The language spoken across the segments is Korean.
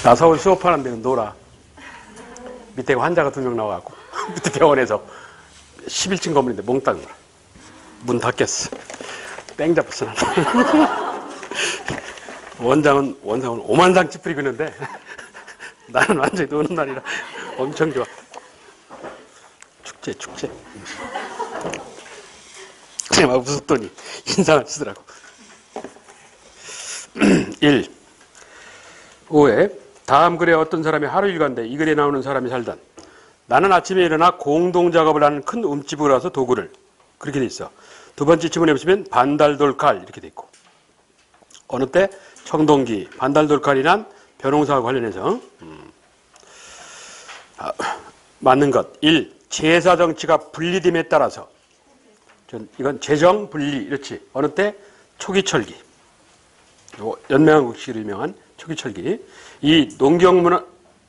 나 서울 수업하는 데는 놀아. 밑에 환자가 2명 나와갖고 밑에 병원에서 11층 건물인데 몽땅 놀아. 문 닫겠어. 뺑 잡았어. 원장은 오만장 찌푸리고 있는데 나는 완전히 노는 날이라 엄청 좋아. 축제. 그냥 막 웃었더니 인상을 쓰더라고. 1. 5회 다음 글에 어떤 사람이 하루 일과인데 이 글에 나오는 사람이 살던 나는 아침에 일어나 공동작업을 하는 큰 움집으로 가서 도구를 그렇게 돼 있어. 두 번째 지문에 보시면 반달돌칼 이렇게 돼 있고 어느 때 청동기 반달돌칼이란 벼농사와 관련해서 맞는 것 1. 제사 정치가 분리됨에 따라서 이건 재정 분리 이렇지 어느 때 초기철기 연맹한국식으로 유명한 초기철기 이 농경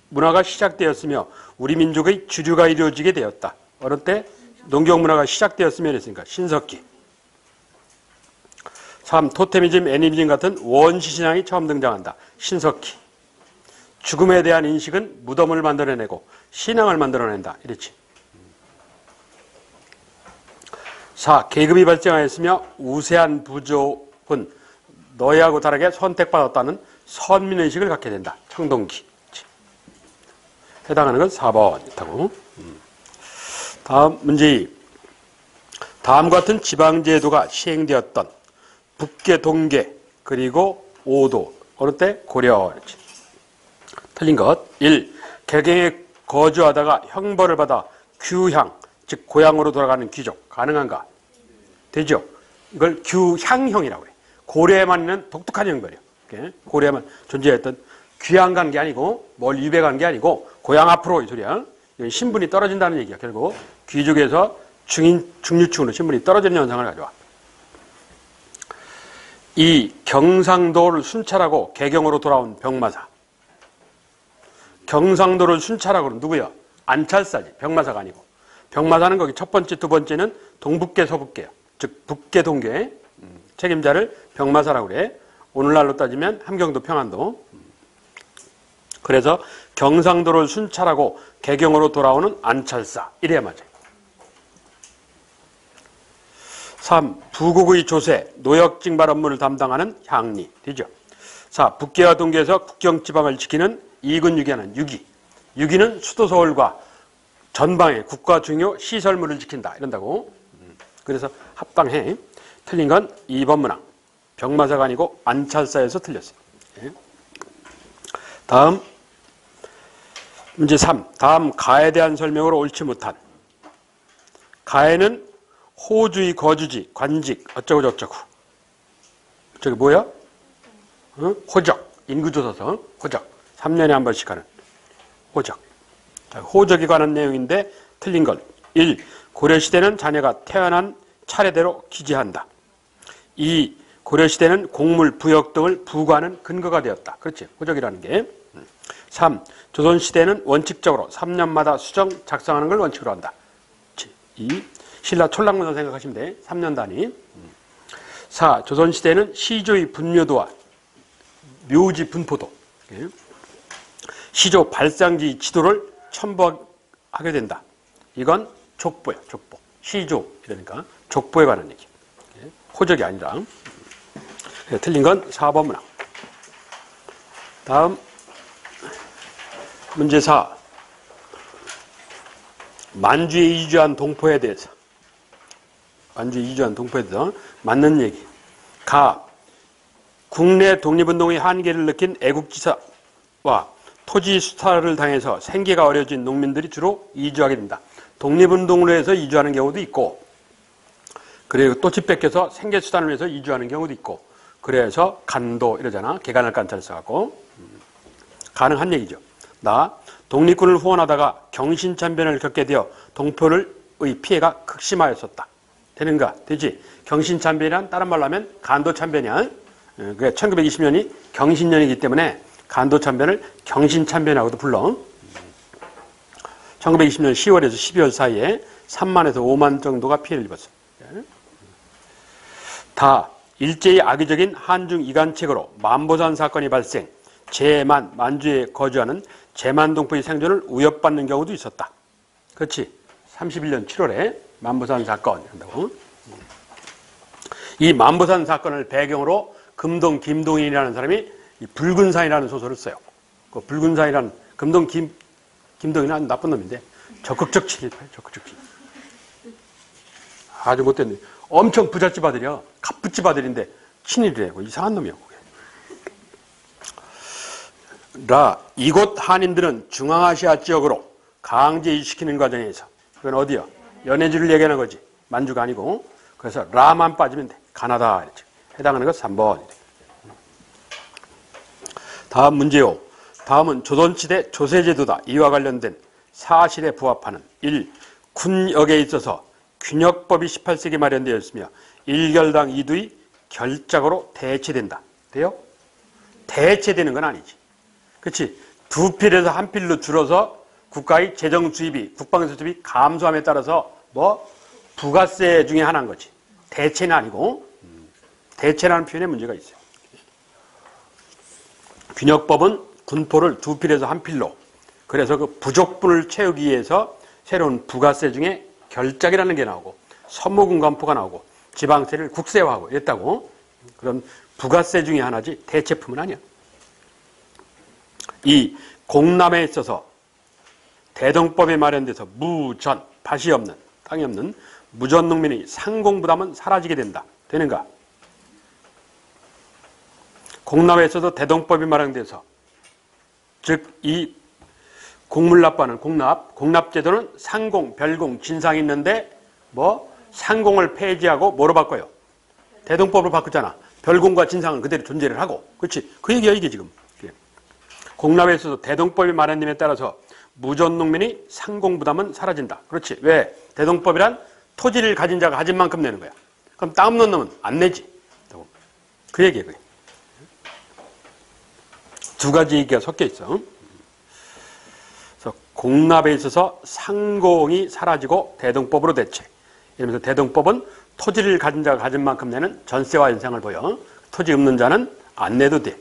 문화가 시작되었으며 우리 민족의 주류가 이루어지게 되었다. 어느 때 농경 문화가 시작되었으며 이랬으니까 신석기 3. 토테미즘, 애니미즘 같은 원시 신앙이 처음 등장한다. 신석기 죽음에 대한 인식은 무덤을 만들어내고 신앙을 만들어낸다. 이랬지. 4. 계급이 발전하였으며 우세한 부족은 너희하고 다르게 선택받았다는 선민의식을 갖게 된다. 청동기. 해당하는 건 4번 있다고. 다음 문제 2. 다음과 같은 지방제도가 시행되었던 북계, 동계, 그리고 오도. 어느 때? 고려. 이렇지. 틀린 것. 1. 개경에 거주하다가 형벌을 받아 규향, 즉 고향으로 돌아가는 귀족. 가능한가? 되죠. 이걸 규향형이라고 그래. 고려에만 있는 독특한 형벌이요. 고려에만 존재했던 귀향 간 게 아니고 뭘 유배 간 게 아니고 고향 앞으로 이 소리야. 신분이 떨어진다는 얘기야. 결국 귀족에서 중류층으로 신분이 떨어지는 현상을 가져와. 2. 경상도를 순찰하고 개경으로 돌아온 병마사. 경상도를 순찰하고는 누구야? 안찰사지. 병마사가 아니고. 병마사는 거기 첫 번째, 두 번째는 동북계, 서북계야. 즉 북계, 동계 책임자를 병마사라고 그래. 오늘날로 따지면 함경도, 평안도. 그래서 경상도를 순찰하고 개경으로 돌아오는 안찰사. 이래야 맞아요. 3. 부국의 조세, 노역 징발 업무를 담당하는 향리. 되죠. 4. 북계와 동계에서 국경지방을 지키는 2군 유기하는 유기. 유기는 수도 서울과 전방의 국가 중요 시설물을 지킨다. 이런다고. 그래서 합당해. 틀린 건 2번 문항. 병마사가 아니고 안찰사에서 틀렸어요. 다음 문제 3. 다음 가에 대한 설명으로 옳지 못한. 가에는 호주의 거주지, 관직, 어쩌고 저쩌고. 저기 뭐야? 호적. 인구조사서 호적. 3년에 한 번씩 하는 호적. 자, 호적에 관한 내용인데 틀린 것. 1. 고려시대는 자녀가 태어난 차례대로 기재한다. 2. 고려시대는 곡물, 부역 등을 부과하는 근거가 되었다. 그렇지. 호적이라는 게. 3. 조선시대는 원칙적으로 3년마다 수정 작성하는 걸 원칙으로 한다. 2. 신라 촌락문서 생각하시면 돼. 3년 단위. 4. 조선시대는 시조의 분묘도와 묘지 분포도, 시조 발상지 지도를 첨부하게 된다. 이건 족보야, 족보. 시조, 이러니까 족보에 관한 얘기. 호적이 아니라. 틀린 건 4번 문항. 다음 문제 4. 만주에 이주한 동포에 대해서. 만주에 이주한 동포에 대해서 맞는 얘기. 가. 국내 독립운동의 한계를 느낀 애국지사와 토지 수탈을 당해서 생계가 어려워진 농민들이 주로 이주하게 된다. 독립운동으로 해서 이주하는 경우도 있고, 그리고 또 집 뺏겨서 생계 수단을 위해서 이주하는 경우도 있고, 그래서 간도 이러잖아. 개간을 깐찰 써갖고. 가능한 얘기죠. 나 독립군을 후원하다가 경신참변을 겪게 되어 동포의 피해가 극심하였었다. 되는가? 되지. 경신참변이란 다른 말로 하면 간도참변이야. 그게 1920년이 경신년이기 때문에 간도참변을 경신참변이라고도 불러. 1920년 10월에서 12월 사이에 3만에서 5만 정도가 피해를 입었어. 다 일제히 악의적인 한중 이간책으로 만보산 사건이 발생, 만주에 거주하는 제만동포의 생존을 위협받는 경우도 있었다. 그렇지. 31년 7월에 만보산 사건 한다고. 이 만보산 사건을 배경으로 금동 김동인이라는 사람이 이 붉은산이라는 소설을 써요. 그 붉은산이라는 금동 김동인은 아주 나쁜 놈인데 적극적 친일파예요. 적극적 친일. 아주 못됐네. 엄청 부잣집 아들이야. 갑부집 아들인데 친일이래요. 이상한 놈이야. 그게. 이곳 한인들은 중앙아시아 지역으로 강제 이주시키는 과정에서 이건 어디야? 연해주를 얘기하는 거지. 만주가 아니고. 그래서 라만 빠지면 돼. 가나다. 이렇게. 해당하는 것 3번. 다음 문제요. 다음은 조선시대 조세제도다. 이와 관련된 사실에 부합하는 1. 군역에 있어서 균역법이 18세기 마련되었으며 1결당 2두의 결작으로 대체된다. 돼요? 대체되는 건 아니지. 그렇지? 두 필에서 한 필로 줄어서 국가의 재정 수입이 국방에서 수입이 감소함에 따라서 부가세 중에 하나인 거지. 대체는 아니고 대체라는 표현에 문제가 있어요. 균역법은 군포를 두 필에서 한 필로 그래서 그 부족분을 채우기 위해서 새로운 부가세 중에 결작이라는 게 나오고 선모군관포가 나오고 지방세를 국세화하고 이랬다고. 그런 부가세 중에 하나지 대체품은 아니야. 이 공남에 있어서 대동법에 마련돼서 무전, 밭이 없는, 땅이 없는 무전농민의 상공부담은 사라지게 된다. 되는가? 공납에 있어서 대동법이 마련돼서 즉 이 공물납과는 공납제도는 상공, 별공, 진상이 있는데 상공을 폐지하고 뭐로 바꿔요? 대동법으로 바꾸잖아. 별공과 진상은 그대로 존재를 하고. 그렇지? 그 얘기야 이게 지금. 공납에 있어서 대동법이 마련됨에 따라서 무전농민의 상공부담은 사라진다. 그렇지? 왜? 대동법이란 토지를 가진 자가 가진 만큼 내는 거야. 그럼 땅 없는 놈은 안 내지. 그 얘기예요. 두 가지 얘기가 섞여 있어. 그래서 공납에 있어서 상공이 사라지고 대동법으로 대체. 이러면서 대동법은 토지를 가진 자가 가진 만큼 내는 전세와 현상을 보여. 토지 없는 자는 안 내도 돼.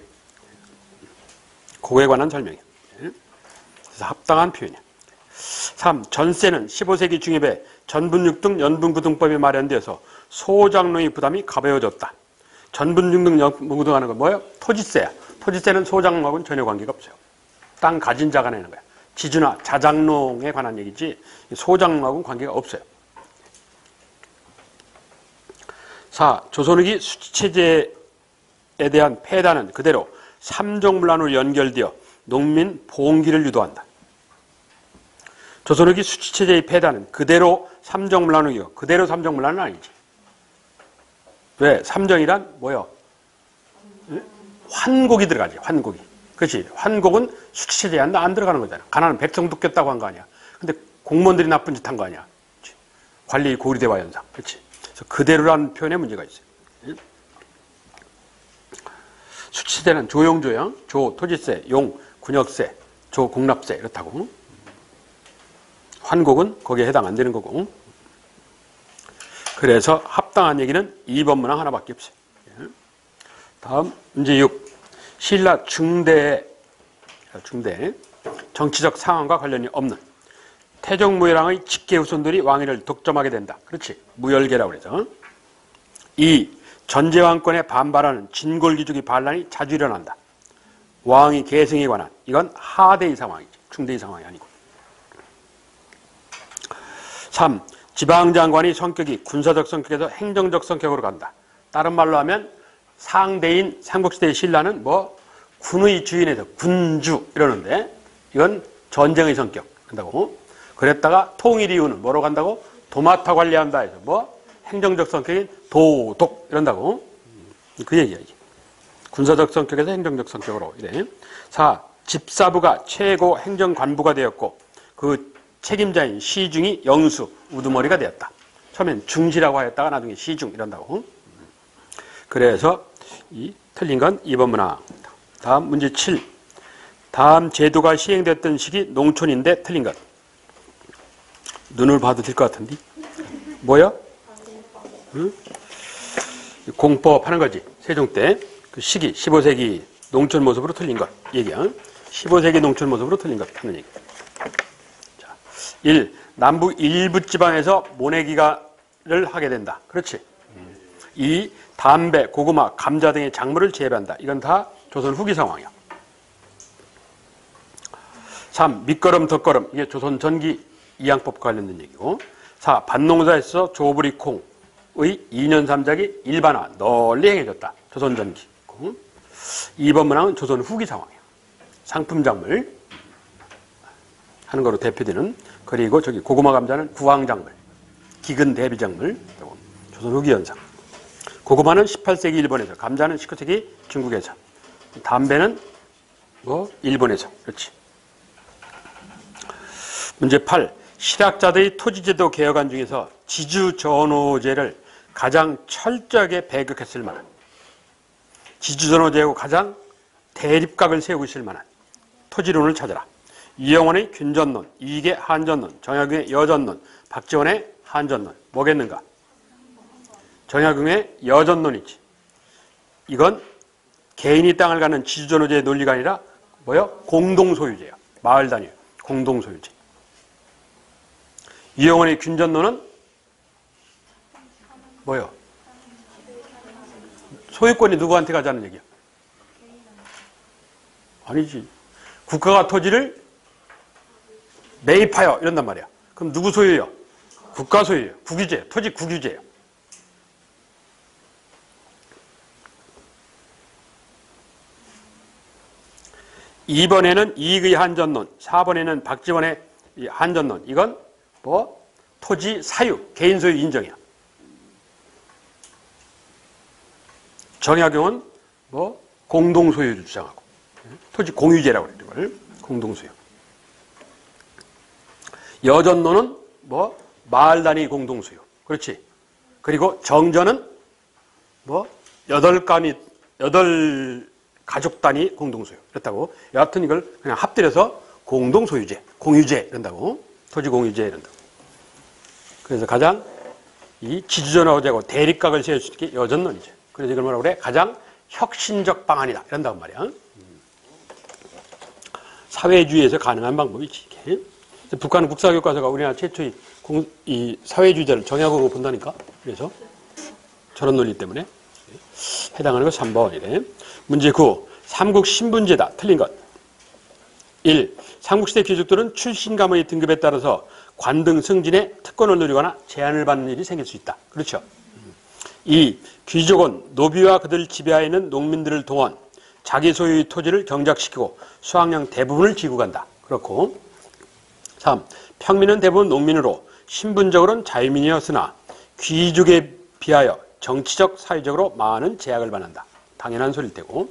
그거에 관한 설명이야. 그래서 합당한 표현이야. 3. 전세는 15세기 중엽에 전분육 등 연분구등법이 마련되어서 소장농의 부담이 가벼워졌다. 전분육 등 연분구등 하는 건 뭐예요? 토지세야. 토지세는 소장농하고는 전혀 관계가 없어요. 땅 가진 자가 내는 거야. 지주나 자장농에 관한 얘기지 소장농하고는 관계가 없어요. 4. 조선후기 수치체제에 대한 폐단은 그대로 삼종문란으로 연결되어 농민 봉기를 유도한다. 조선후기 수치체제의 폐단은 그대로 삼종문란이요. 그대로 삼종문란은 아니지. 왜? 삼정이란 뭐요? 환곡이 들어가지. 환곡이. 그렇지. 환곡은 수치체제에 안 들어가는 거잖아. 가난한 백성도 꼈다고 한 거 아니야. 근데 공무원들이 나쁜 짓 한 거 아니야. 그렇지. 관리 고리대화 현상. 그렇지. 그래서 그대로라는 표현에 문제가 있어요. 수치세는 조용조양, 조 토지세, 용 군역세, 조 공납세 이렇다고. 환곡은 거기에 해당 안 되는 거고. 그래서 합당한 얘기는 2번 문항 하나밖에 없어요. 다음 문제 6. 신라 중대 정치적 상황과 관련이 없는 태종무열왕의 직계 후손들이 왕위를 독점하게 된다. 그렇지. 무열계라고 그래서. 2. 전제왕권에 반발하는 진골기족의 반란이 자주 일어난다. 왕위 계승에 관한. 이건 하대의 상황이지. 중대의 상황이 아니고. 3. 지방장관의 성격이 군사적 성격에서 행정적 성격으로 간다. 다른 말로 하면 상대인 삼국시대의 신라는 군의 주인에서 군주 이러는데 이건 전쟁의 성격 한다고. 그랬다가 통일 이후는 뭐로 간다고? 도맡아 관리한다 해서 행정적 성격인 도독 이런다고. 그 얘기야 이게. 군사적 성격에서 행정적 성격으로 이래. 4. 집사부가 최고 행정관부가 되었고 그 책임자인 시중이 영수 우두머리가 되었다. 처음엔 중시라고 하였다가 나중에 시중 이런다고. 그래서 이 틀린 건 2번 문항. 다음 문제 7. 다음 제도가 시행됐던 시기 농촌인데 틀린 것. 눈을 봐도 될 것 같은데. 뭐야? 응? 공법 하는 거지. 세종 때 그 시기 15세기 농촌 모습으로 틀린 것 얘기야. 15세기 농촌 모습으로 틀린 것 하는 얘기. 자, 1. 남부 일부 지방에서 모내기가를 하게 된다. 그렇지. 2. 담배, 고구마, 감자 등의 작물을 재배한다. 이건 다 조선 후기 상황이야. 3. 밑거름, 덧거름. 이게 조선 전기 이양법과 관련된 얘기고. 4. 밭농사에서 조부리 콩의 2년 3작이 일반화 널리 행해졌다. 조선 전기. 2번 문항은 조선 후기 상황이야. 상품 작물 하는 거로 대표되는. 그리고 저기 고구마 감자는 구황 작물, 기근 대비 작물. 조선 후기 현상. 고구마는 18세기 일본에서, 감자는 19세기 중국에서, 담배는 일본에서. 그렇지. 문제 8. 실학자들이 토지제도 개혁안 중에서 지주전호제를 가장 철저하게 배격했을 만한, 지주전호제하고 가장 대립각을 세우고 있을 만한 토지론을 찾아라. 이영원의 균전론, 이익의 한전론, 정약용의 여전론, 박지원의 한전론. 뭐겠는가? 정약용의 여전론이지. 이건 개인이 땅을 갖는 지주전호제의 논리가 아니라 뭐요? 공동소유제야. 마을 단위 공동소유제. 이영원의 균전론은 뭐요? 소유권이 누구한테 가자는 얘기야? 아니지. 국가가 토지를 매입하여 이런단 말이야. 그럼 누구 소유예요? 국가 소유예요. 국유제, 토지 국유제예요. (2번에는) 이익의 한전론, (4번에는) 박지원의 한전론. 이건 토지 사유, 개인 소유 인정이야. 정약용은 공동소유를 주장하고, 토지 공유제라고 그래. 이걸 공동소유. 여전론은 마을 단위 공동소유. 그렇지. 그리고 정전은 여덟 가족 단위 공동소유. 그렇다고. 여하튼 이걸 그냥 합들여서 공동소유제, 공유제 이런다고. 토지 공유제 이런다고. 그래서 가장 이 지주전호제하고 대립각을 세울 수 있게 여전론이죠. 그래서 이걸 뭐라고 그래? 가장 혁신적 방안이다. 이런다고 말이야. 사회주의에서 가능한 방법이지. 이게. 북한 국사교과서가 우리나라 최초의 이 사회주의자를 정약으로 본다니까. 그래서 저런 논리 때문에 해당하는 거 3번이래. 문제 9. 삼국 신분제다. 틀린 것. 1. 삼국시대 귀족들은 출신가문의 등급에 따라서 관등 승진에 특권을 누리거나 제한을 받는 일이 생길 수 있다. 그렇죠. 2. 귀족은 노비와 그들 지배하에 있는 농민들을 동원, 자기 소유의 토지를 경작시키고 수확량 대부분을 지고 간다. 그렇고. 3. 평민은 대부분 농민으로 신분적으로는 자유민이었으나 귀족에 비하여 정치적, 사회적으로 많은 제약을 받는다. 당연한 소리일 테고.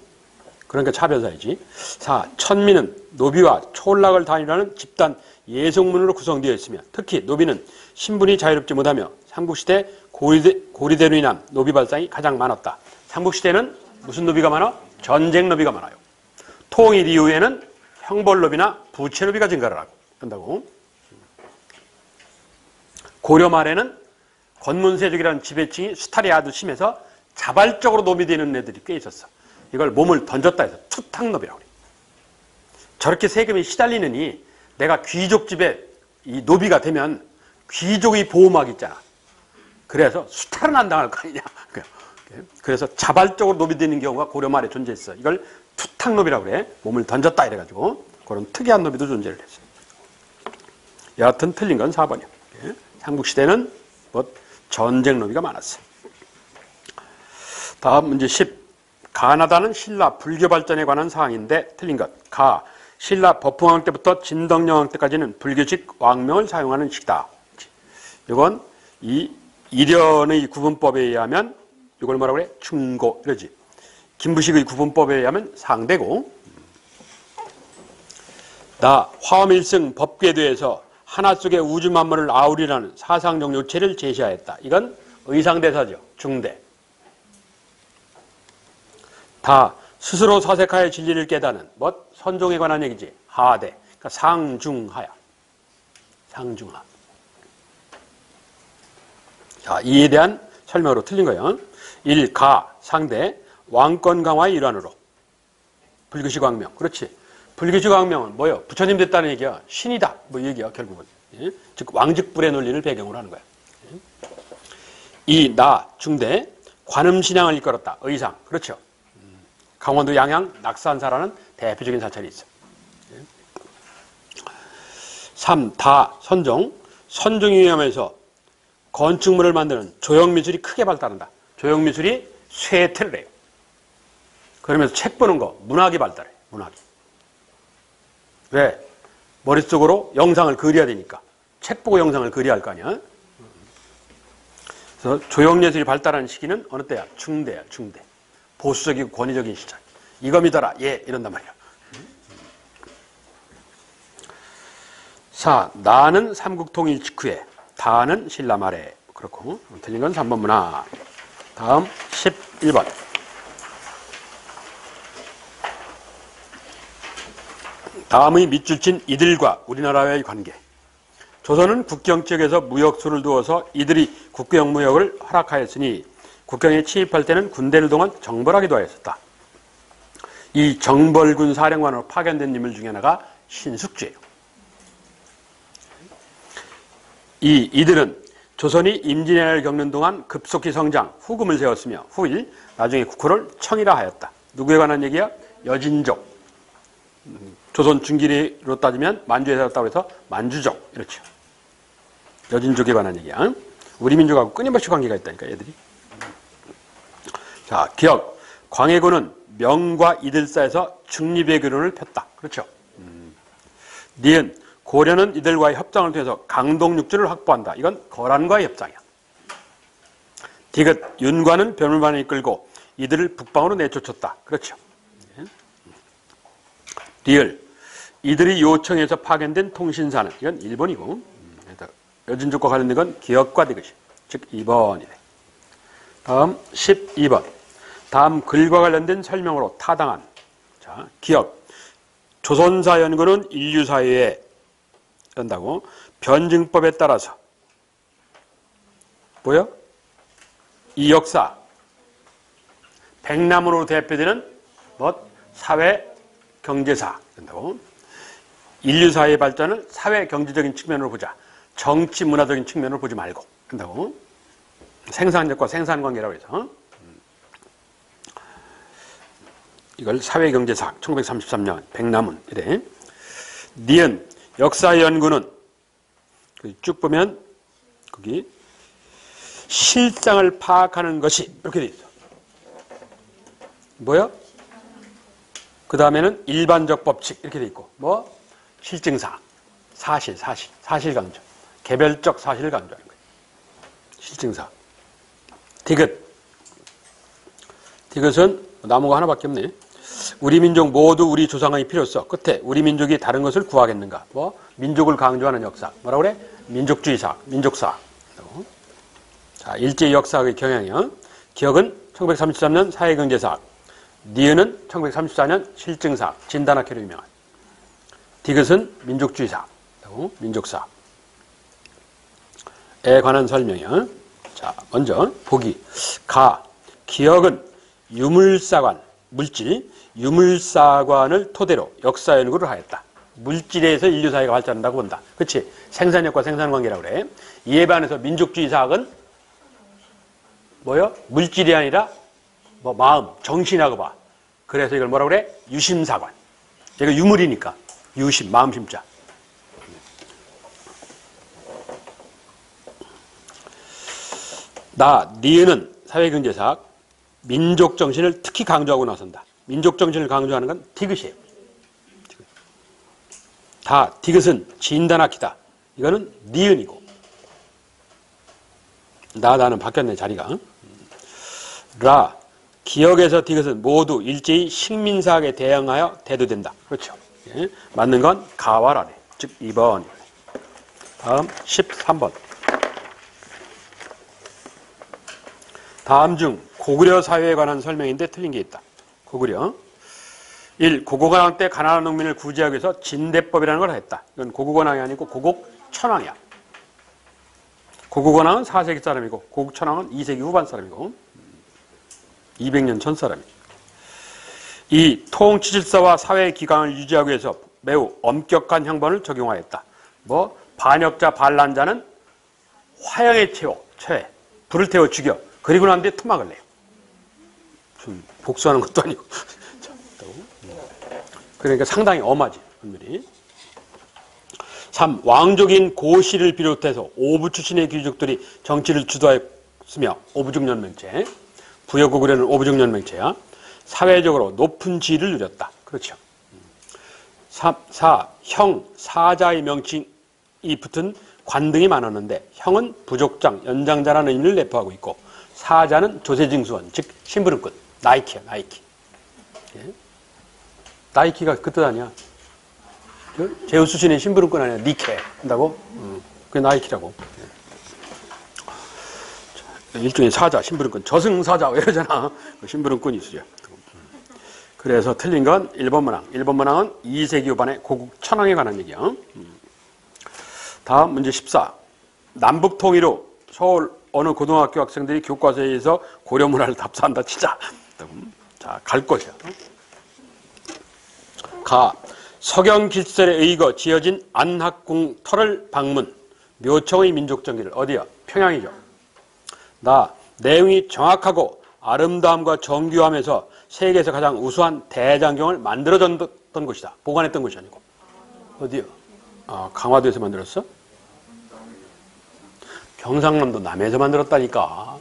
그러니까 차별사이지. 4. 천민은 노비와 촌락을 단일화하는 집단 예속문으로 구성되어 있으며, 특히 노비는 신분이 자유롭지 못하며 삼국시대 고리대로 인한 노비 발상이 가장 많았다. 삼국시대는 무슨 노비가 많아? 전쟁 노비가 많아요. 통일 이후에는 형벌노비나 부채노비가 증가를 하고 한다고. 고려 말에는 권문세족이라는 지배층이 수탈이 아주 심해서 자발적으로 노비되는 애들이 꽤 있었어. 이걸 몸을 던졌다 해서 투탁노비라고 그래. 저렇게 세금이 시달리느니 내가 귀족 집에 이 노비가 되면 귀족의 보호막 있잖아. 그래서 수탈은 안 당할 거 아니냐. 그래서 자발적으로 노비되는 경우가 고려 말에 존재했어. 이걸 투탁노비라고 그래. 몸을 던졌다 이래가지고 그런 특이한 노비도 존재를 했어. 여하튼 틀린 건 4번이야. 삼국시대는 전쟁 노비가 많았어. 다음 문제 10. 가나다는 신라 불교 발전에 관한 사항인데 틀린 것. 가. 신라 법흥왕 때부터 진덕여왕 때까지는 불교식 왕명을 사용하는 시기다. 이건 이 일연의 구분법에 의하면 이걸 뭐라고 그래? 충고 이러지. 김부식의 구분법에 의하면 상대고. 나 화엄일승 법궤도에서 하나 속의 우주 만물을 아우리라는 사상적 요체를 제시하였다. 이건 의상대사죠. 중대. 다 스스로 사색하여 진리를 깨닫는 선종에 관한 얘기지. 하대. 그러니까 상중하야. 상중하. 자, 이에 대한 설명으로 틀린 거예요. 1. 가 상대 왕권 강화의 일환으로 불교식 왕명. 그렇지. 불교식 왕명은 뭐요? 부처님 됐다는 얘기야. 신이다. 뭐 이 얘기야, 결국은. 예? 즉, 왕직불의 논리를 배경으로 하는 거야. 예? 이, 나, 중대, 관음신앙을 이끌었다. 의상. 그렇죠. 강원도 양양 낙산사라는 대표적인 사찰이 있어. 3. 다, 선종. 선종에 의하면서 건축물을 만드는 조형미술이 크게 발달한다. 조형미술이 쇠퇴를 해요. 그러면서 책 보는 거, 문학이 발달해. 문학이. 왜? 머릿속으로 영상을 그려야 되니까. 책 보고 영상을 그려야 할 거 아니야. 그래서 조형예술이 발달하는 시기는 어느 때야? 중대야, 중대. 보수적이고 권위적인 시절. 이거 믿어라. 예, 이런단 말이야. 4. 나는 삼국통일 직후에, 다는 신라 말에. 그렇고, 틀린 건 3번 문화. 다음 11번. 다음의 밑줄 친 이들과 우리나라와의 관계. 조선은 국경 지역에서 무역수를 두어서 이들이 국경 무역을 허락하였으니 국경에 침입할 때는 군대를 동원 정벌하기도 하였었다. 이 정벌군 사령관으로 파견된 인물 중에 하나가 신숙주예요. 이들은 조선이 임진왜란을 겪는 동안 급속히 성장, 후금을 세웠으며 후일 나중에 국호를 청이라 하였다. 누구에 관한 얘기야? 여진족. 조선 중기로 따지면 만주에 살았다고 해서 만주족. 이렇죠. 여진족에 관한 얘기야. 우리 민족하고 끊임없이 관계가 있다니까, 얘들이. 자, 기억. 광해군은 명과 이들 사이에서 중립의 교론을 폈다. 그렇죠. 니은. 고려는 이들과의 협상을 통해서 강동육주를 확보한다. 이건 거란과의 협상이야. 디귿. 윤과는 변물반을 이끌고 이들을 북방으로 내쫓았다. 그렇죠. 리을. 이들이 요청해서 파견된 통신사는, 이건 일본이고, 여진족과 관련된 건 기억과 디귿이, 즉 2번이네. 다음 12번. 다음 글과 관련된 설명으로 타당한. 자, 기억. 조선사 연구는 인류사회에 한다고 변증법에 따라서 뭐요? 이 역사 백남으로 대표되는 뭐 사회 경제사 된다고. 인류사회의 발전을 사회 경제적인 측면으로 보자. 정치 문화적인 측면으로 보지 말고 한다고. 생산력과 생산관계라고 해서 이걸 사회경제사 1933년 백남은 이래. 니은. 역사 연구는 쭉 보면 거기 실상을 파악하는 것이 이렇게 돼 있어. 뭐요? 그 다음에는 일반적 법칙 이렇게 돼 있고 뭐 실증사, 사실 강조, 개별적 사실을 강조하는 거예요. 실증사. 디귿은 나무가 하나밖에 없네. 우리 민족 모두 우리 조상의 필요성 끝에 우리 민족이 다른 것을 구하겠는가? 뭐 민족을 강조하는 역사. 뭐라고 그래? 민족주의사, 민족사. 자, 일제의 역사의 경향이요. 기억은 1933년 사회경제사. 니은은 1934년 실증사, 진단학회로 유명한. 디귿은 민족주의사, 민족사에 관한 설명이요. 자, 먼저 보기. 기억은 유물사관, 물질, 유물사관을 토대로 역사 연구를 하였다. 물질에서 인류사회가 발전한다고 본다. 그렇지? 생산력과 생산관계라고 그래. 이에 반해서 민족주의사학은 뭐요? 물질이 아니라 뭐 마음, 정신하고 봐. 그래서 이걸 뭐라고 그래? 유심사관. 얘가 유물이니까. 유심, 마음심자. 니은은 사회경제사학, 민족정신을 특히 강조하고 나선다. 민족정신을 강조하는 건 디귿이에요. 디귿은 진단학기다. 이거는 니은이고. 나는 바뀌었네, 자리가. 기억에서 디귿은 모두 일제히 식민사학에 대항하여 대두된다. 그렇죠. 예. 맞는 건 가와라네. 즉 2번. 다음 13번. 다음 중 고구려 사회에 관한 설명인데 틀린 게 있다. 고구려. 1. 고국원왕 때 가난한 농민을 구제하기 위해서 진대법이라는 걸 했다. 이건 고국원왕이 아니고 고국천왕이야. 고국원왕은 4세기 사람이고 고국천왕은 2세기 후반 사람이고 200년 전 사람이죠. 이 통치 질서와 사회 기강을 유지하기 위해서 매우 엄격한 형벌을 적용하였다. 뭐 반역자 반란자는 화형에 처해 불을 태워 죽여. 그리고 난 뒤에 토막을 내요. 무슨 복수하는 것도 아니고. 그러니까 상당히 엄하지, 분들이. 3. 왕족인 고씨를 비롯해서 오부 출신의 귀족들이 정치를 주도하였으며 오부중연맹제, 부여고구려는 오부중연맹제야. 사회적으로 높은 지위를 누렸다. 그렇죠. 4. 형, 사자의 명칭이 붙은 관등이 많았는데 형은 부족장, 연장자라는 의미를 내포하고 있고 사자는 조세징수원, 즉 심부름꾼, 나이키야, 나이키. 예? 나이키가 그 뜻 아니야. 제우스 신의 심부름꾼 아니야. 니케 한다고? 그게 나이키라고. 일종의 사자, 심부름꾼, 저승사자 이러잖아. 심부름꾼이 있어요. 그래서 틀린 건 1번 문항. 1번 문항은 2세기 후반의 고국 천황에 관한 얘기야. 다음 문제 14. 남북 통일후 서울 어느 고등학교 학생들이 교과서에서 고려 문화를 답사한다 치자. 자, 갈 것이야. 가. 서경길설에 의거 지어진 안학궁 터를 방문. 묘청의 민족정기를 어디야? 평양이죠. 나. 내용이 정확하고 아름다움과 정교함에서 세계에서 가장 우수한 대장경을 만들어줬던 곳이다. 보관했던 곳이 아니고. 어디요? 아, 강화도에서 만들었어? 경상남도 남해에서 만들었다니까.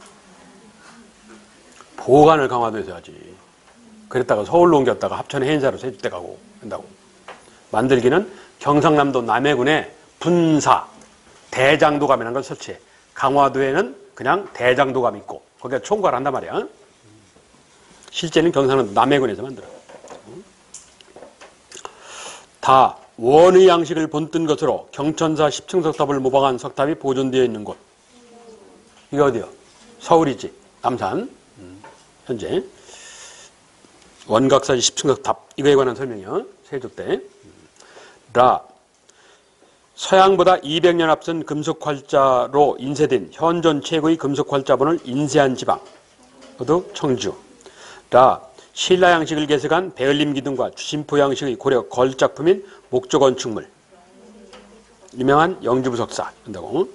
보관을 강화도에서 하지. 그랬다가 서울로 옮겼다가 합천에 행사로 세집대 가고 한다고. 만들기는 경상남도 남해군에 분사, 대장도감이라는 걸 설치해. 강화도에는 그냥 대장도감 있고 거기가 총괄을 한단 말이야. 실제는 경상남도 남해군에서 만들어. 다 원의 양식을 본뜬 것으로 경천사 10층 석탑을 모방한 석탑이 보존되어 있는 곳. 이게 어디요? 서울이지. 남산. 현재. 원각사지 10층 석탑. 이거에 관한 설명이요. 세조 때. 라. 서양보다 200년 앞선 금속활자로 인쇄된 현존 최고의 금속활자본을 인쇄한 지방. 모두 청주. 라. 신라 양식을 개색한 배을림 기둥과 주심포 양식의 고려 걸작품인 목조 건축물. 유명한 영주부석사. 한다고.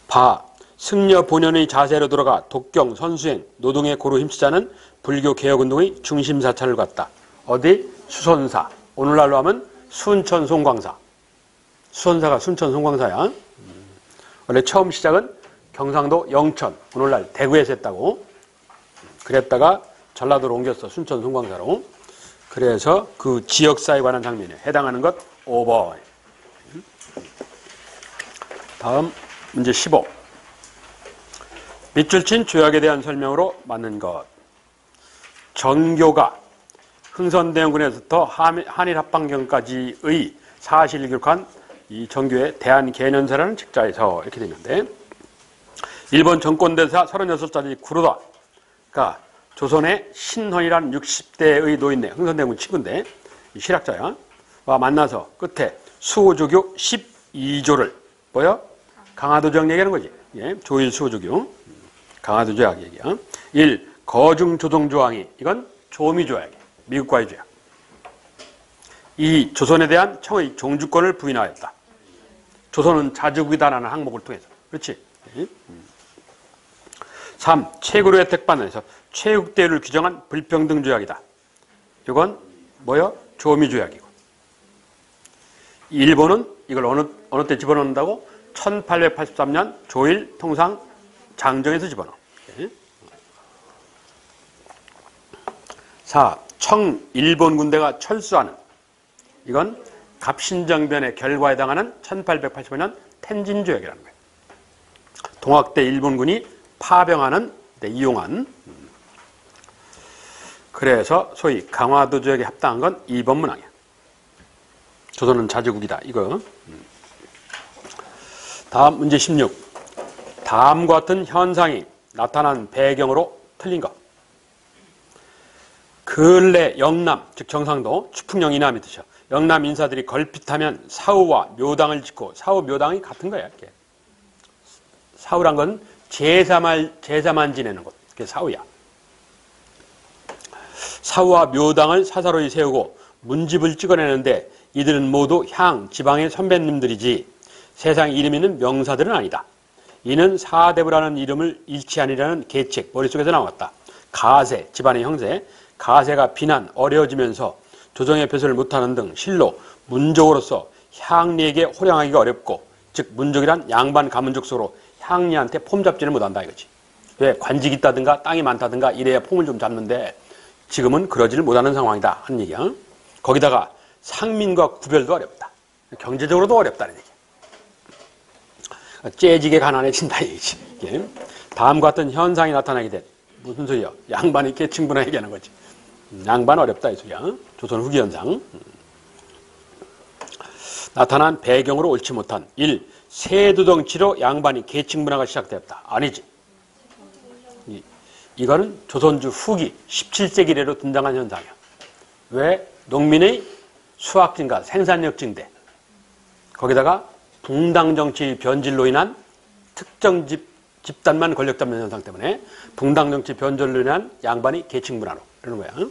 바. 승려 본연의 자세로 돌아가 독경, 선수행, 노동에 고루 힘쓰자는 불교 개혁운동의 중심사찰을 갖다. 어디? 수선사. 오늘날로 하면 순천 송광사. 수선사가 순천 송광사야. 원래 처음 시작은 경상도 영천, 오늘날 대구에서 했다고. 그랬다가 전라도로 옮겼어. 순천 송광사로. 그래서 그 지역사에 관한 장면에 해당하는 것 5번. 다음 문제 15. 밑줄 친 조약에 대한 설명으로 맞는 것. 정교가 흥선대원군에서부터 한일합방경까지의 사실을 기록한 이 정교의 대한개년사라는 책자에서 이렇게 되는데, 일본 정권대사 36살짜리 구로다. 그러니까 조선의 신헌이란 60대의 노인네, 흥선대원군 친구인데, 이 실학자야. 와 만나서 끝에 수호조교 12조를, 뭐야? 강화도조약 얘기하는 거지. 예, 조일 수호조교. 강화도조약 얘기야. 1. 거중조정조항이, 이건 조미조약이야. 미국과의 조약. 2. 조선에 대한 청의 종주권을 부인하였다. 조선은 자주국이다라는 항목을 통해서. 그렇지? 3. 최고로 혜택받는 데서 최국대를 규정한 불평등조약이다. 이건 뭐야? 조미조약이고. 일본은 이걸 어느 때 집어넣는다고? 1883년 조일 통상 장정에서 집어넣어. 4. 청 일본 군대가 철수하는, 이건 갑신정변의 결과에 해당하는 1885년 텐진조약이라는 거예요. 동학대 일본군이 파병하는 데 이용한. 그래서 소위 강화도조약에 합당한 건 2번 문항이야. 조선은 자주국이다. 이거. 다음 문제 16. 다음과 같은 현상이 나타난 배경으로 틀린 것. 근래 영남, 즉 정상도, 추풍령 이남이 뜻이야. 영남 인사들이 걸핏하면 사후와 묘당을 짓고, 사후 묘당이 같은 거야. 이렇게. 사후란 건 제사만 지내는 곳. 그게 사후야. 사우와 묘당을 사사로이 세우고 문집을 찍어내는데 이들은 모두 향, 지방의 선배님들이지 세상 이름 있는 명사들은 아니다. 이는 사대부라는 이름을 잃지 아니라는 계책 머릿속에서 나왔다. 가세, 집안의 형세, 가세가 비난, 어려워지면서 조정의 벼슬을 못하는 등 실로 문족으로서 향리에게 호령하기가 어렵고 즉 문족이란 양반 가문족 속으로 향리한테 폼 잡지를 못한다 이거지. 왜? 관직이 있다든가 땅이 많다든가 이래야 폼을 좀 잡는데 지금은 그러지를 못하는 상황이다 하는 얘기야. 거기다가 상민과 구별도 어렵다. 경제적으로도 어렵다는 얘기야. 째지게 가난해진다 얘기지. 다음과 같은 현상이 나타나게 된 무슨 소리야? 양반이 계층분화 얘기하는 거지. 양반 어렵다 이 소리야. 조선 후기 현상. 나타난 배경으로 옳지 못한 1. 세두덩치로 양반이 계층분화가 시작되었다. 아니지. 이거는 조선주 후기 17세기 이래로 등장한 현상이야. 왜? 농민의 수확 증가, 생산력 증대. 거기다가 붕당 정치 변질로 인한 특정 집단만 권력 잡는 현상 때문에 붕당 정치 변질로 인한 양반이 계층분화로 그러는 거야.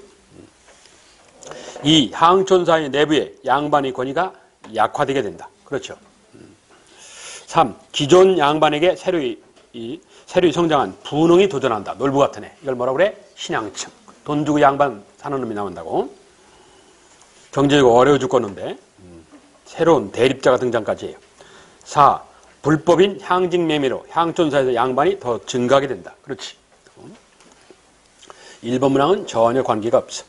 2. 향촌사회 내부에 양반의 권위가 약화되게 된다. 그렇죠. 3. 기존 양반에게 새로이 성장한 분홍이 도전한다. 놀부 같은 애. 이걸 뭐라고 그래? 신양층. 돈 주고 양반 사는 놈이 나온다고. 경제적으로 어려워 죽겠는데 새로운 대립자가 등장까지 해요. 4. 불법인 향직 매매로 향촌사에서 양반이 더 증가하게 된다. 그렇지. 1번 문항은 전혀 관계가 없어.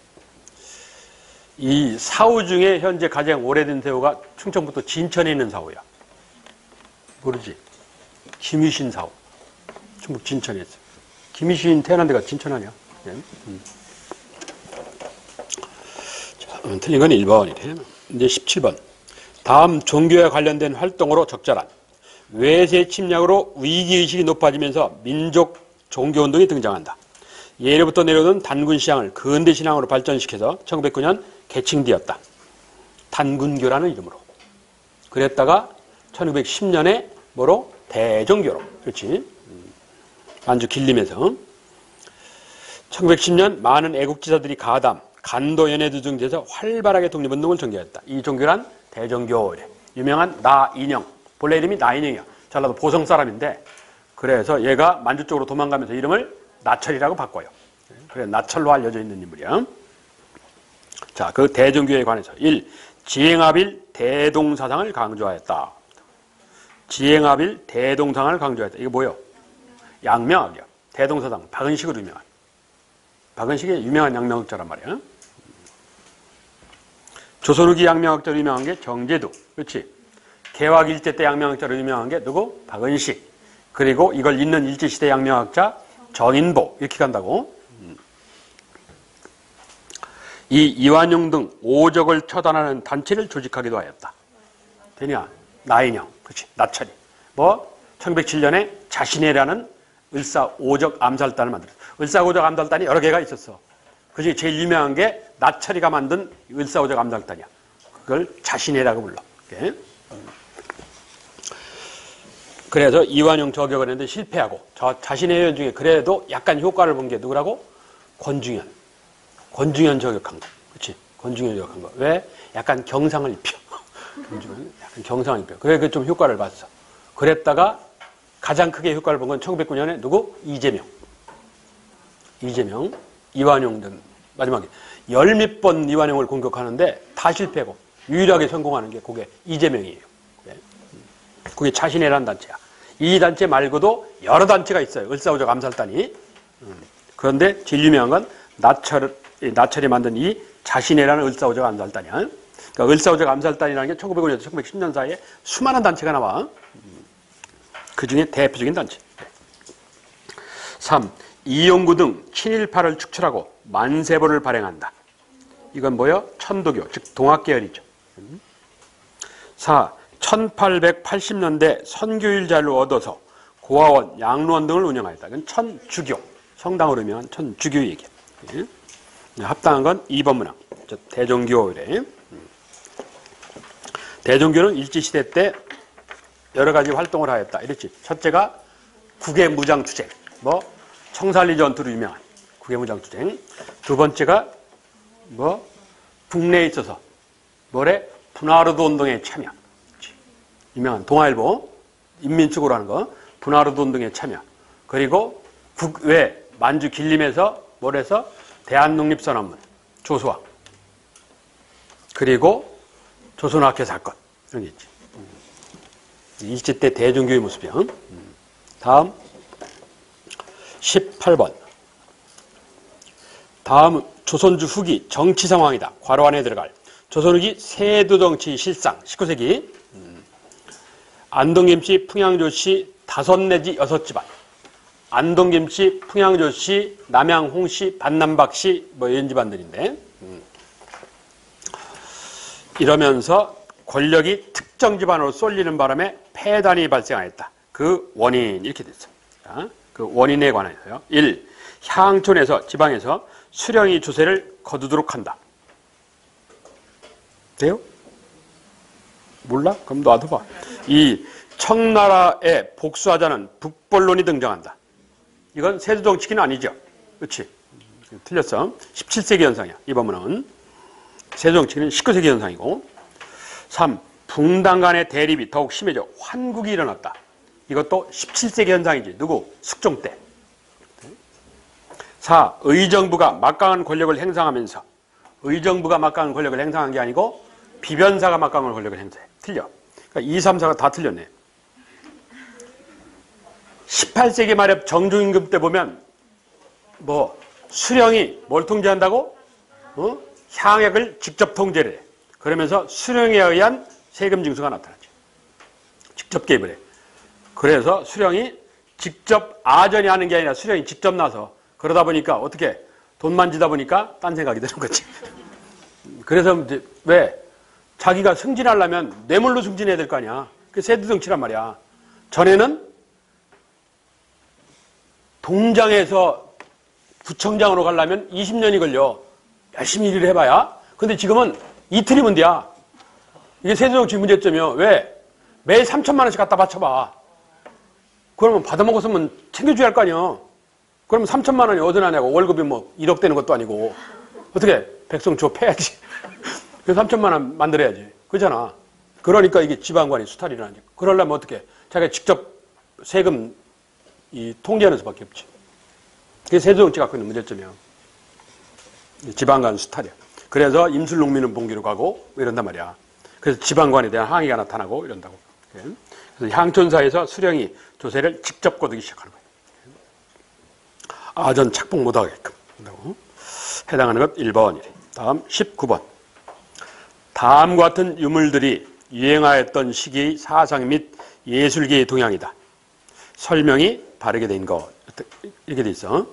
이 사후 중에 현재 가장 오래된 사후가 충청북도 진천에 있는 사후야. 모르지? 김유신 사후. 충북 진천에 있어. 김유신 태어난 데가 진천 아니야? 네. 자, 틀린 건 1번이래. 이제 17번. 다음 종교에 관련된 활동으로 적절한 외세 침략으로 위기의식이 높아지면서 민족 종교운동이 등장한다. 예로부터 내려오던 단군시장을 근대신앙으로 발전시켜서 1909년 개칭되었다. 단군교라는 이름으로. 그랬다가 1910년에 뭐로? 대종교로. 그렇지. 만주 길림에서. 1910년 많은 애국지사들이 가담, 간도연회도 등지에서 활발하게 독립운동을 전개했다. 이 종교란 대종교. 유명한 나인영. 본래 이름이 나인영이야. 전라도 보성 사람인데 그래서 얘가 만주 쪽으로 도망가면서 이름을 나철이라고 바꿔요. 그래 나철로 알려져 있는 인물이야. 자, 그 대종교에 관해서 1. 지행합일 대동사상을 강조하였다. 지행합일 대동사상을 강조하였다. 이게 뭐예요? 양명학이야. 대동사상 박은식으로 유명한. 박은식이 유명한 양명학자란 말이야. 조선 후기 양명학자로 유명한 게 정제도. 그렇지. 개화일제 때 양명학자로 유명한 게 누구? 박은식. 그리고 이걸 잇는 일제시대 양명학자 정인보. 이렇게 간다고. 이 이완용 등 오적을 처단하는 단체를 조직하기도 하였다. 되냐? 나인영. 그렇지. 나철이. 1907년에 자신해라는 을사오적 암살단을 만들었어. 을사오적 암살단이 여러 개가 있었어. 그중에 제일 유명한 게 나철이가 만든 을사오적 암살단이야. 그걸 자신해라고 불러. 이렇게. 그래서 이완용 저격을 했는데 실패하고 자신의 회원 중에 그래도 약간 효과를 본 게 누구라고? 권중현 저격한 거. 그렇지? 권중현 저격한 거. 왜? 약간 경상을 입혀. 권중현 약간 경상을 입혀. 그래 그 좀 효과를 봤어. 그랬다가 가장 크게 효과를 본 건 1909년에 누구? 이재명, 이완용 등 마지막에 열 몇 번 이완용을 공격하는데 다 실패하고 유일하게 성공하는 게 그게 이재명이에요. 그게 자신해라는 단체야. 이 단체 말고도 여러 단체가 있어요. 을사오적 암살단이. 그런데 제일 유명한 건 나철이 만든 이 자신해라는 을사오적 암살단이야. 그러니까 을사오적 암살단이라는 게 1905년에서 1910년 사이에 수많은 단체가 나와. 그 중에 대표적인 단체. 3. 이용구 등 친일파를 축출하고 만세보를 발행한다. 이건 뭐예요? 천도교, 즉 동학계열이죠. 4. 1880년대 선교일자를 얻어서 고아원, 양로원 등을 운영하였다. 이건 천주교, 성당으로 유명한 천주교 얘기야. 합당한 건 2번 문항. 대종교래. 대종교는 일제시대 때 여러 가지 활동을 하였다. 이랬지. 첫째가 국외 무장투쟁, 청살리 전투로 유명한 북해무장투쟁. 두 번째가 뭐 국내에 있어서 뭐래? 분화르드 운동에 참여. 유명한 동아일보 인민측으로 하는 거 분화르드 운동에 참여. 그리고 국외 만주 길림에서 뭐래서 대한독립선언문 조소와 그리고 조선학회 사건 이런 게 있지. 일제 때 대중교의 모습이야. 다음 18번. 다음 조선주 후기 정치 상황이다. 괄호 안에 들어갈 조선 후기 세도정치 실상 19세기 안동김씨, 풍양조씨 5 내지 6집안. 안동김씨, 풍양조씨, 남양홍씨, 반남박씨 뭐 이런 집안들인데 이러면서 권력이 특정 집안으로 쏠리는 바람에 폐단이 발생하였다. 그 원인 이렇게 됐습니다. 그 원인에 관해서요. 1. 향촌에서 지방에서 수령이 조세를 거두도록 한다. 돼요? 몰라? 그럼 놔둬봐. 2. 청나라에 복수하자는 북벌론이 등장한다. 이건 세조정치기는 아니죠. 그렇지? 틀렸어. 17세기 현상이야. 이 법문은. 세조정치기는 19세기 현상이고. 3. 붕당 간의 대립이 더욱 심해져 환국이 일어났다. 이것도 17세기 현상이지. 누구? 숙종 때. 4. 의정부가 막강한 권력을 행사하면서 의정부가 막강한 권력을 행사한 게 아니고 비변사가 막강한 권력을 행사해. 틀려. 그러니까 2, 3, 4가 다 틀렸네. 18세기 말에 정중임금 때 보면 뭐 수령이 뭘 통제한다고? 향액을 직접 통제를 해. 그러면서 수령에 의한 세금 징수가 나타나죠. 직접 개입을 해. 그래서 수령이 직접 아전이 하는 게 아니라 수령이 직접 나서 그러다 보니까 어떻게 돈 만지다 보니까 딴 생각이 드는 거지. 그래서 이제 왜 자기가 승진하려면 뇌물로 승진해야 될 거 아니야. 그게 세도정치란 말이야. 전에는 동장에서 구청장으로 가려면 20년이 걸려. 열심히 일을 해봐야. 근데 지금은 이틀이면 돼야. 이게 세도정치 문제점이요. 왜? 매일 3천만 원씩 갖다 바쳐봐. 그러면 받아먹었으면 챙겨줘야 할 거 아니야. 그러면 3천만 원이 어디 나냐고. 월급이 뭐 1억 되는 것도 아니고. 어떻게? 백성조 패야지. 그래서 3천만 원 만들어야지. 그렇잖아. 그러니까 이게 지방관이 수탈이라는 거지. 그러려면 어떻게? 자기가 직접 세금 통제하는 수밖에 없지. 그게 세도정치 갖고 있는 문제점이야. 지방관 수탈이야. 그래서 임술농민은 봉기로 가고 이런단 말이야. 그래서 지방관에 대한 항의가 나타나고 이런다고. 그래서 향촌사에서 수령이 조세를 직접 거두기 시작하는 거예요. 아전 착복 못하게끔 한다고. 해당하는 것 1번이래. 다음 19번. 다음과 같은 유물들이 유행하였던 시기의 사상 및 예술계의 동향이다. 설명이 바르게 된 것. 이렇게 돼 있어.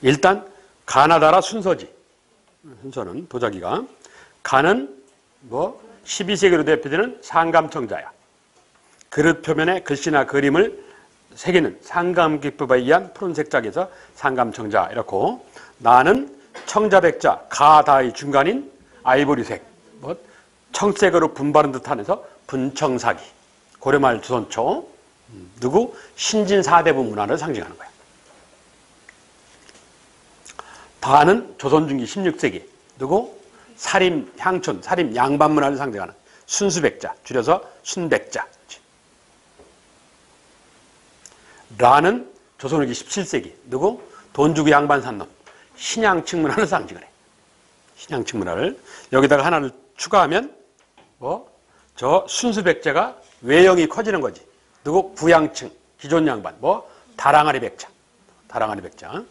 일단 가나다라 순서지. 순서는 도자기가. 가는 뭐 12세기로 대표되는 상감청자야. 그릇 표면에 글씨나 그림을 새기는 상감기법에 의한 푸른색 짝에서 상감청자 이렇고, 나는 청자백자 가다의 중간인 아이보리색 뭐 청색으로 분바른 듯하면서 분청사기. 고려말 조선초. 누구? 신진사대부 문화를 상징하는 거야. 다는 조선중기 16세기. 누구? 사림, 향촌, 사림 양반 문화를 상징하는 순수백자, 줄여서 순백자. 라는 조선후기 17세기. 누구? 돈 주고 양반 산 놈. 신양측 문화를 상징을 해. 신양측 문화를. 여기다가 하나를 추가하면 저 순수백자가 외형이 커지는 거지. 누구? 부양층, 기존 양반. 다랑아리 백자. 다랑아리 백자.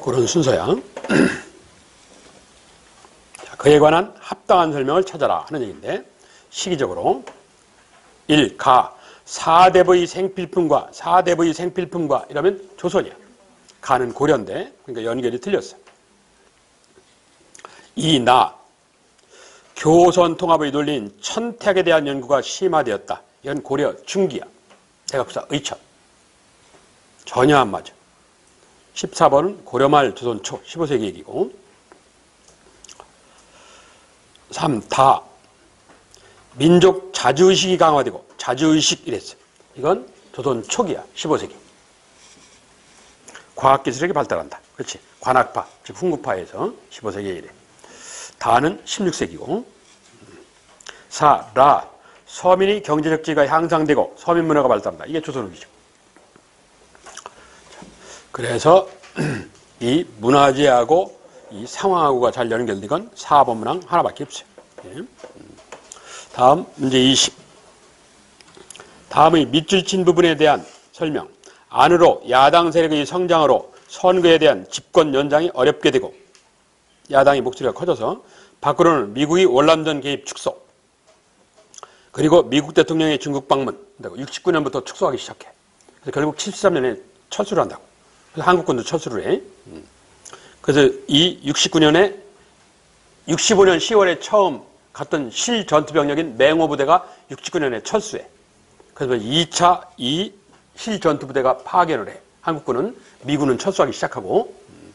그런 순서야. 그에 관한 합당한 설명을 찾아라 하는 얘기인데, 시기적으로 1. 가. 사대부의 생필품과 사대부의 생필품과 이러면 조선이야. 가는 고려인데, 그러니까 연결이 틀렸어. 2. 나. 교선 통합의 논리인 천택에 대한 연구가 심화되었다. 이건 고려 중기야. 대각사 의천. 전혀 안 맞아. 14번은 고려말 조선 초 15세기 얘기고. 3. 다. 민족 자주의식이 강화되고 자주의식 이랬어. 이건 조선 초기야. 15세기. 과학기술력이 발달한다. 그렇지. 관학파, 즉 훈구파에서 15세기 이래. 다는 16세기고. 4. 라. 서민의 경제적 지위가 향상되고 서민 문화가 발달한다. 이게 조선 후기죠. 그래서 이 문화재하고 이 상황하고가 잘 연결된 건 사법문항 하나밖에 없어요. 다음 문제 20. 다음의 밑줄 친 부분에 대한 설명. 안으로 야당 세력의 성장으로 선거에 대한 집권 연장이 어렵게 되고 야당의 목소리가 커져서 밖으로는 미국이 월남전 개입 축소 그리고 미국 대통령의 중국 방문 69년부터 축소하기 시작해. 그래서 결국 73년에 철수를 한다고. 그래서 한국군도 철수를 해. 그래서 이 69년에 65년 10월에 처음 갔던 실전투병력인 맹호부대가 69년에 철수해. 그래서 2차 이 실전투부대가 파견을 해. 한국군은 미군은 철수하기 시작하고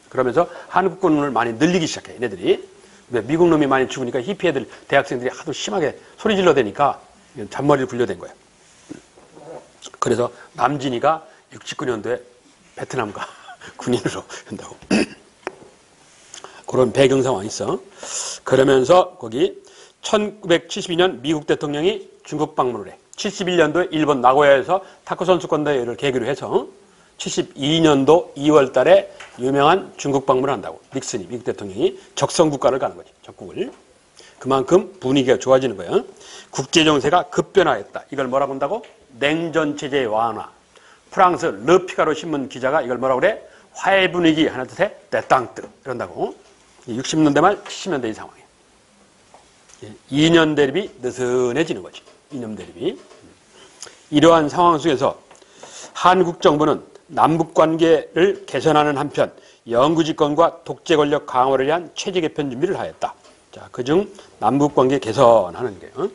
그러면서 한국군을 많이 늘리기 시작해. 얘네들이. 미국 놈이 많이 죽으니까 히피 애들 대학생들이 하도 심하게 소리 질러대니까 잔머리를 굴려댄 거예요. 그래서 남진이가 69년도에 베트남가 군인으로 한다고. 그런 배경 상황이 있어. 그러면서 거기 1972년 미국 대통령이 중국 방문을 해. 71년도에 일본 나고야에서 탁구 선수권 대회를 계기로 해서 72년도 2월 달에 유명한 중국 방문을 한다고. 닉슨이 미국 대통령이 적성 국가를 가는 거지. 적국을. 그만큼 분위기가 좋아지는 거예요. 국제 정세가 급변화했다. 이걸 뭐라고 한다고? 냉전 체제의 완화. 프랑스 르피가로 신문 기자가 이걸 뭐라고 그래? 화해 분위기 하나 둘 셋 데땅뜨 이런다고. 60년대 말 70년대 이 상황이에요. 2년 대립이 느슨해지는 거지. 2년 대립이. 이러한 상황 속에서 한국 정부는 남북 관계를 개선하는 한편 영구집권과 독재 권력 강화를 위한 체제 개편 준비를 하였다. 자, 그중 남북 관계 개선하는 게요.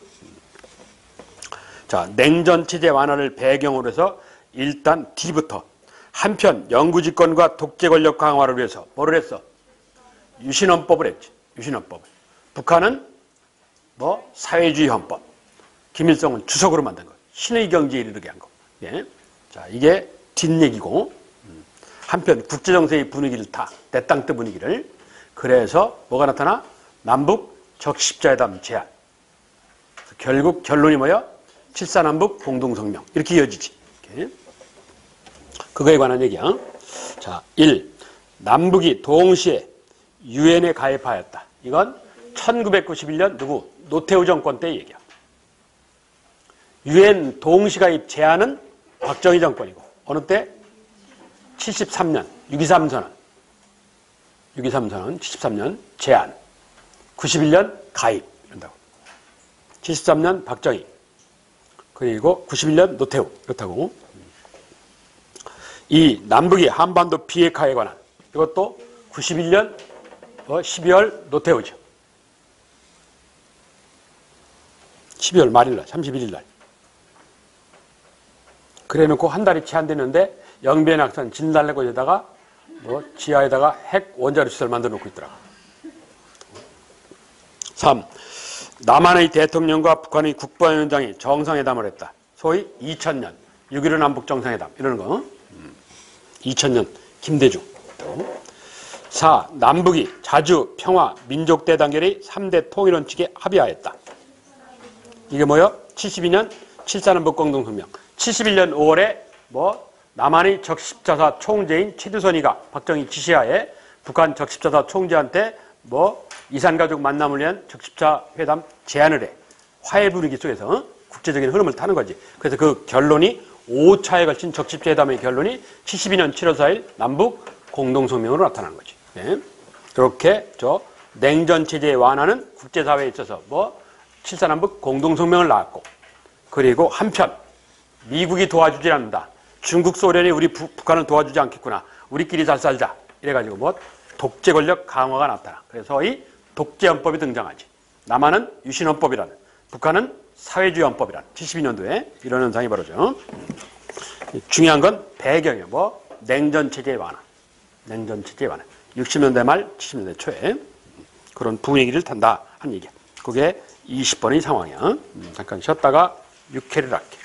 자, 냉전 체제 완화를 배경으로 해서 일단 D부터 한편 영구집권과 독재 권력 강화를 위해서 뭐를 했어? 유신헌법을 했지. 유신헌법을. 북한은 뭐 사회주의 헌법. 김일성은 주석으로 만든 거. 신의 경제에 이르게 한 거. 예. 자, 이게 뒷얘기고 한편 국제정세의 분위기를 타. 대땅뜨 분위기를. 그래서 뭐가 나타나? 남북 적십자회담 제안. 결국 결론이 뭐야? 7.4남북 공동성명. 이렇게 이어지지. 이렇게. 그거에 관한 얘기야. 자, 1. 남북이 동시에 유엔에 가입하였다. 이건 1991년 누구? 노태우 정권 때 얘기야. 유엔 동시가입 제안은 박정희 정권이고 어느 때? 73년 6.23 선언. 6.23 선언 73년 제안. 91년 가입 이런다고. 73년 박정희. 그리고 91년 노태우 이렇다고. 이 남북이 한반도 비핵화에 관한 이것도 91년 12월 노태우죠. 12월 말일날 31일날. 그래놓고 한 달이 채 안 됐는데 영변학산 진달래꽃에다가 뭐 지하에다가 핵 원자로 시설 만들어 놓고 있더라. 3. 남한의 대통령과 북한의 국방위원장이 정상회담을 했다. 소위 2000년 6.15 남북 정상회담 이러는 거. 2000년 김대중. 4. 남북이 자주 평화 민족 대단결의 3대 통일원칙에 합의하였다. 이게 뭐요? 72년 7.4남북 공동성명. 71년 5월에 뭐 남한의 적십자사 총재인 최두선이가 박정희 지시하에 북한 적십자사 총재한테 뭐 이산가족 만남을 위한 적십자 회담 제안을 해. 화해 분위기 속에서 국제적인 흐름을 타는 거지. 그래서 그 결론이 5차에 걸친 적십자 회담의 결론이 72년 7월 4일 남북 공동성명으로 나타나는 거지. 네. 그렇게 냉전 체제의 완화는 국제사회에 있어서 뭐 7.4남북 공동성명을 낳았고 그리고 한편 미국이 도와주지 않는다. 중국 소련이 우리 북한을 도와주지 않겠구나. 우리끼리 잘 살자. 이래가지고 뭐 독재 권력 강화가 나타나. 그래서 이 독재헌법이 등장하지. 남한은 유신헌법이라는, 북한은 사회주의헌법이라는 72년도에 이런 현상이 벌어져. 중요한 건 배경이에요. 뭐 냉전체제의 완화. 냉전체제의 완화. 60년대 말 70년대 초에 그런 분위기를 탄다 한 얘기야. 그게 20번의 상황이야. 잠깐 쉬었다가 6회를 할게.